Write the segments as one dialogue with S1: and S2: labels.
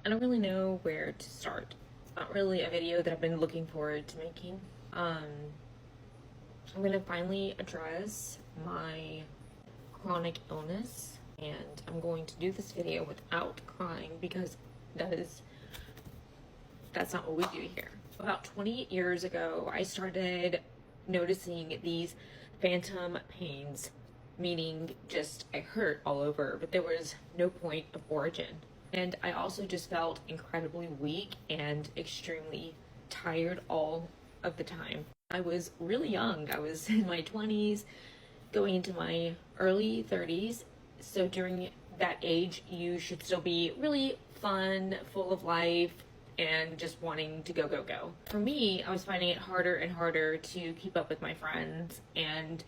S1: I don't really know where to start. It's not really a video that I've been looking forward to making. I'm gonna finally address my chronic illness, and I'm going to do this video without crying because that's not what we do here. About 20 years ago, I started noticing these phantom pains, meaning just I hurt all over, but there was no point of origin. And I also just felt incredibly weak and extremely tired all of the time. I was really young. I was in my 20s, going into my early 30s. So during that age, you should still be really fun, full of life, and just wanting to go. For me, I was finding it harder and harder to keep up with my friends and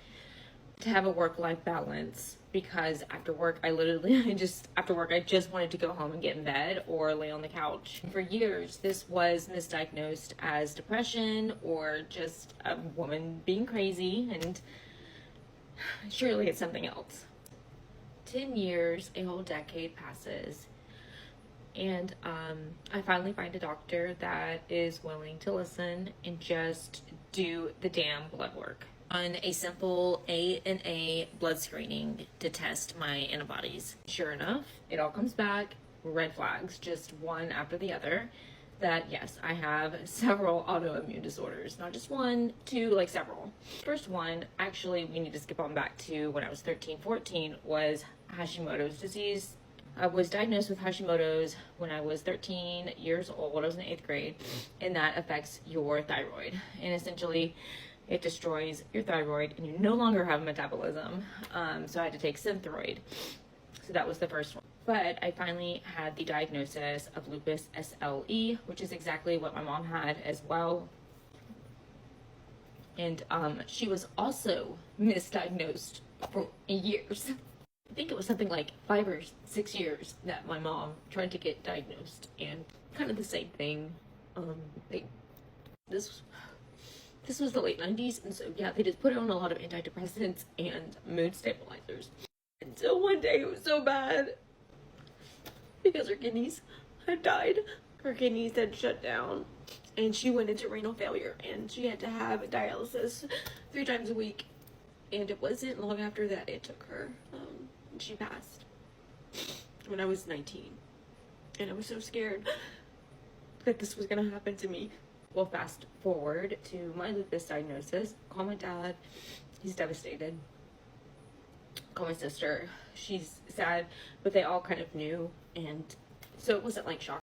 S1: to have a work-life balance, because after work I just wanted to go home and get in bed or lay on the couch. For years this was misdiagnosed as depression or just a woman being crazy, and surely it's something else. 10 years, a whole decade passes, and I finally find a doctor that is willing to listen and just do the damn blood work on a simple ANA blood screening to test my antibodies. Sure enough, it all comes back, red flags, just one after the other, that yes, I have several autoimmune disorders. Not just one, two, like several. First one, actually, we need to skip on back to when I was 13, 14, was Hashimoto's disease. I was diagnosed with Hashimoto's when I was 13 years old. I was in 8th grade, and that affects your thyroid. And essentially, it destroys your thyroid, and you no longer have metabolism. So I had to take Synthroid. So that was the first one. But I finally had the diagnosis of lupus SLE, which is exactly what my mom had as well. And she was also misdiagnosed for years. I think it was something like 5 or 6 years that my mom tried to get diagnosed, and kind of the same thing. This was the late 90s, and so yeah, they just put her on a lot of antidepressants and mood stabilizers. Until one day it was so bad because her kidneys had died. Her kidneys had shut down, and she went into renal failure, and she had to have dialysis 3 times a week. And it wasn't long after that it took her. She passed when I was 19, and I was so scared that this was gonna happen to me. Well, fast forward to my lupus diagnosis. Call my dad, he's devastated. Call my sister, she's sad, but they all kind of knew, and so it wasn't like shock.